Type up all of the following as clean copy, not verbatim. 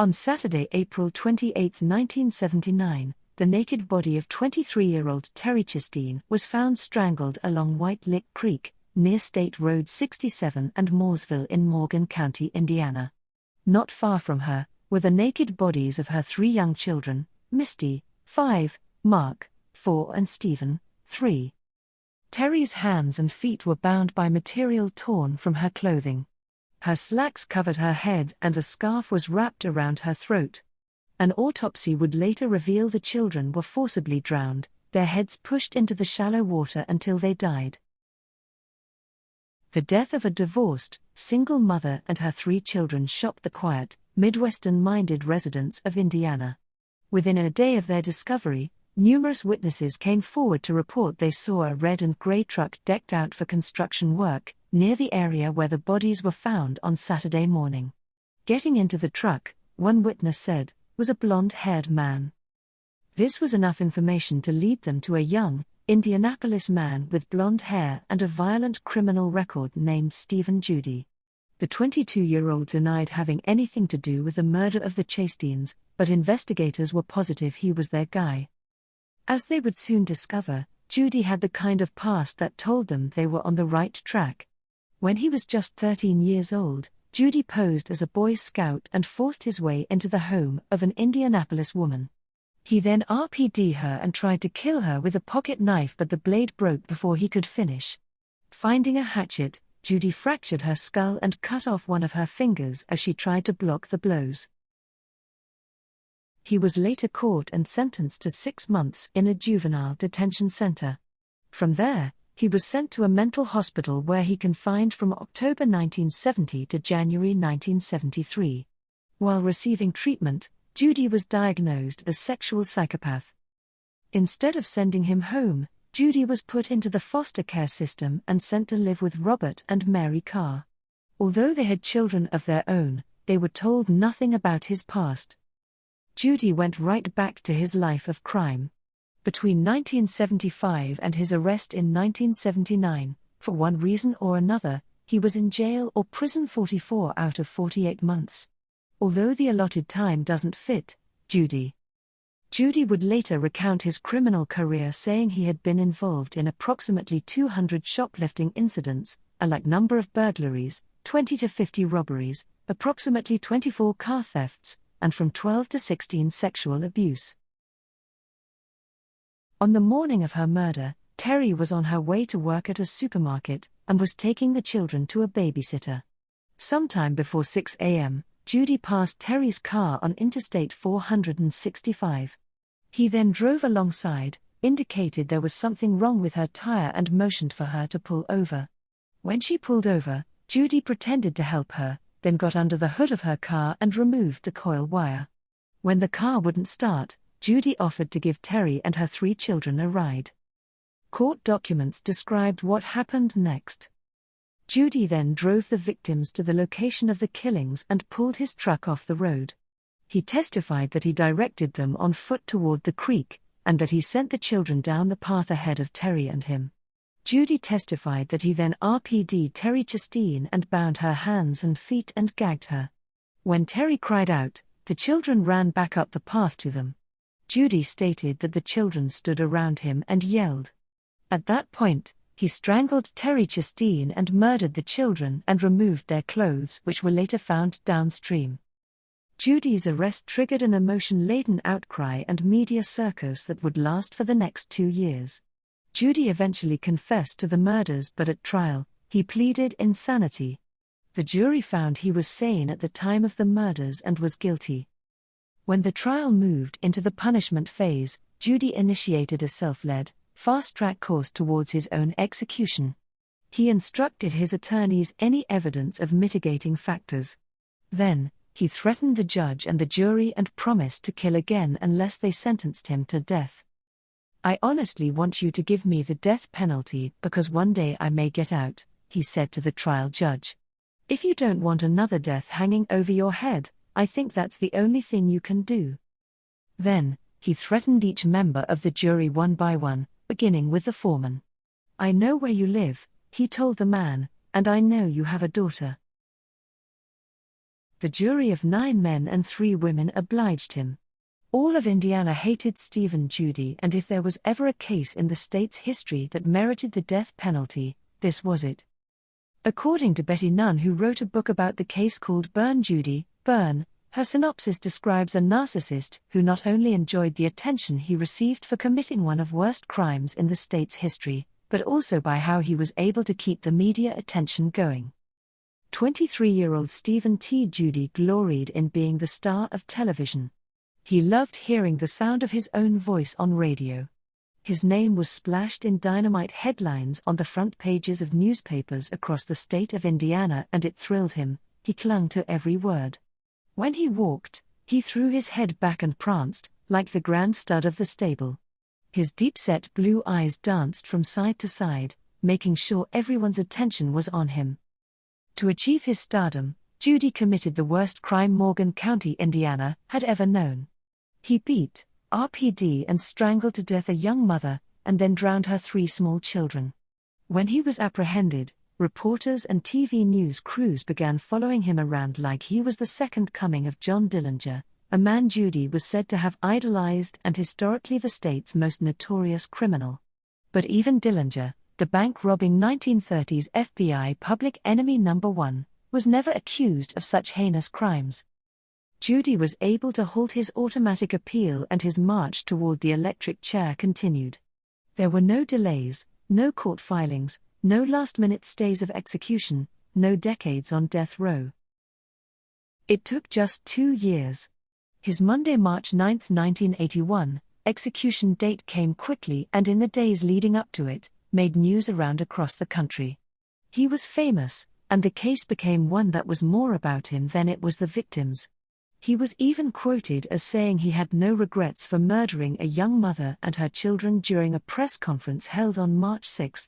On Saturday, April 28, 1979, the naked body of 23-year-old Terry Chasteen was found strangled along White Lick Creek, near State Road 67 and Mooresville in Morgan County, Indiana. Not far from her were the naked bodies of her 3 young children, Misty, 5, Mark, 4 and Stephen, 3. Terry's hands and feet were bound by material torn from her clothing. Her slacks covered her head and a scarf was wrapped around her throat. An autopsy would later reveal the children were forcibly drowned, their heads pushed into the shallow water until they died. The death of a divorced, single mother and her 3 children shocked the quiet, Midwestern-minded residents of Indiana. Within a day of their discovery, numerous witnesses came forward to report they saw a red and gray truck decked out for construction work, near the area where the bodies were found on Saturday morning. Getting into the truck, one witness said, was a blonde-haired man. This was enough information to lead them to a young, Indianapolis man with blonde hair and a violent criminal record named Stephen Judy. The 22-year-old denied having anything to do with the murder of the Chasteens, but investigators were positive he was their guy. As they would soon discover, Judy had the kind of past that told them they were on the right track. When he was just 13 years old, Judy posed as a Boy Scout and forced his way into the home of an Indianapolis woman. He then RPD'd her and tried to kill her with a pocket knife, but the blade broke before he could finish. Finding a hatchet, Judy fractured her skull and cut off one of her fingers as she tried to block the blows. He was later caught and sentenced to 6 months in a juvenile detention center. From there, he was sent to a mental hospital where he confined from October 1970 to January 1973. While receiving treatment, Judy was diagnosed as sexual psychopath. Instead of sending him home, Judy was put into the foster care system and sent to live with Robert and Mary Carr. Although they had children of their own, they were told nothing about his past. Judy went right back to his life of crime. Between 1975 and his arrest in 1979, for one reason or another, he was in jail or prison 44 out of 48 months. Although the allotted time doesn't fit Judy. Judy would later recount his criminal career, saying he had been involved in approximately 200 shoplifting incidents, a like number of burglaries, 20 to 50 robberies, approximately 24 car thefts, and from 12 to 16 sexual abuse. On the morning of her murder, Terry was on her way to work at a supermarket and was taking the children to a babysitter. Sometime before 6 a.m., Judy passed Terry's car on Interstate 465. He then drove alongside, indicated there was something wrong with her tire and motioned for her to pull over. When she pulled over, Judy pretended to help her, then got under the hood of her car and removed the coil wire. When the car wouldn't start, Judy offered to give Terry and her 3 children a ride. Court documents described what happened next. Judy then drove the victims to the location of the killings and pulled his truck off the road. He testified that he directed them on foot toward the creek, and that he sent the children down the path ahead of Terry and him. Judy testified that he then RPD'd Terry Chasteen and bound her hands and feet and gagged her. When Terry cried out, the children ran back up the path to them. Judy stated that the children stood around him and yelled. At that point, he strangled Terry Chasteen and murdered the children and removed their clothes, which were later found downstream. Judy's arrest triggered an emotion-laden outcry and media circus that would last for the next 2 years. Judy eventually confessed to the murders, but at trial, he pleaded insanity. The jury found he was sane at the time of the murders and was guilty. When the trial moved into the punishment phase, Judy initiated a self-led, fast-track course towards his own execution. He instructed his attorneys any evidence of mitigating factors. Then, he threatened the judge and the jury and promised to kill again unless they sentenced him to death. "I honestly want you to give me the death penalty because one day I may get out," he said to the trial judge. "If you don't want another death hanging over your head, I think that's the only thing you can do." Then, he threatened each member of the jury one by one, beginning with the foreman. "I know where you live," he told the man, "and I know you have a daughter." The jury of 9 men and 3 women obliged him. All of Indiana hated Stephen Judy, and if there was ever a case in the state's history that merited the death penalty, this was it. According to Betty Nunn, who wrote a book about the case called Burn Judy, Burn, her synopsis describes a narcissist who not only enjoyed the attention he received for committing one of worst crimes in the state's history, but also by how he was able to keep the media attention going. 23-year-old Stephen T. Judy gloried in being the star of television. He loved hearing the sound of his own voice on radio. His name was splashed in dynamite headlines on the front pages of newspapers across the state of Indiana, and it thrilled him. He clung to every word. When he walked, he threw his head back and pranced, like the grand stud of the stable. His deep-set blue eyes danced from side to side, making sure everyone's attention was on him. To achieve his stardom, Judy committed the worst crime Morgan County, Indiana, had ever known. He beat, RPD and strangled to death a young mother, and then drowned her 3 small children. When he was apprehended, reporters and TV news crews began following him around like he was the second coming of John Dillinger, a man Judy was said to have idolized and historically the state's most notorious criminal. But even Dillinger, the bank-robbing 1930s FBI public enemy number 1, was never accused of such heinous crimes. Judy was able to halt his automatic appeal, and his march toward the electric chair continued. There were no delays, no court filings, no last-minute stays of execution, no decades on death row. It took just 2 years. His Monday, March 9, 1981, execution date came quickly, and in the days leading up to it, made news around across the country. He was famous, and the case became one that was more about him than it was the victims. He was even quoted as saying he had no regrets for murdering a young mother and her children during a press conference held on March 6.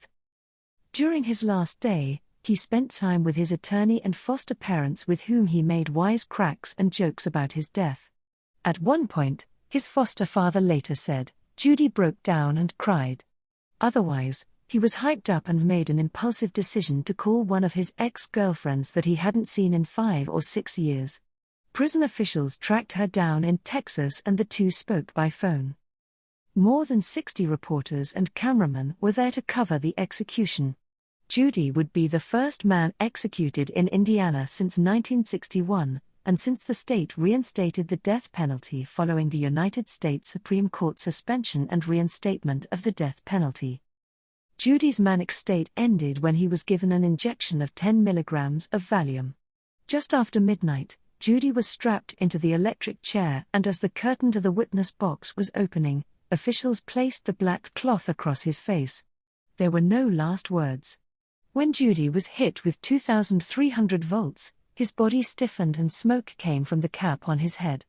During his last day, he spent time with his attorney and foster parents, with whom he made wise cracks and jokes about his death. At one point, his foster father later said, "Judy broke down and cried." Otherwise, he was hyped up and made an impulsive decision to call one of his ex-girlfriends that he hadn't seen in 5 or 6 years. Prison officials tracked her down in Texas, and the two spoke by phone. More than 60 reporters and cameramen were there to cover the execution. Judy would be the first man executed in Indiana since 1961, and since the state reinstated the death penalty following the United States Supreme Court suspension and reinstatement of the death penalty. Judy's manic state ended when he was given an injection of 10 milligrams of Valium. Just after midnight, Judy was strapped into the electric chair, and as the curtain to the witness box was opening, officials placed the black cloth across his face. There were no last words. When Judy was hit with 2,300 volts, his body stiffened and smoke came from the cap on his head.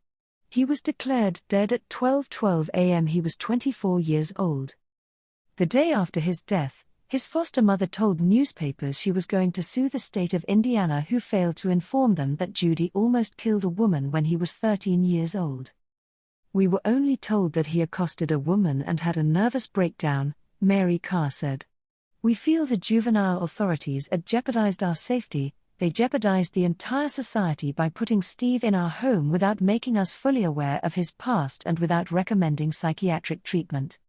He was declared dead at 12:12 a.m. He was 24 years old. The day after his death, his foster mother told newspapers she was going to sue the state of Indiana, who failed to inform them that Judy almost killed a woman when he was 13 years old. "We were only told that he accosted a woman and had a nervous breakdown," Mary Carr said. "We feel the juvenile authorities had jeopardized our safety. They jeopardized the entire society by putting Steve in our home without making us fully aware of his past and without recommending psychiatric treatment."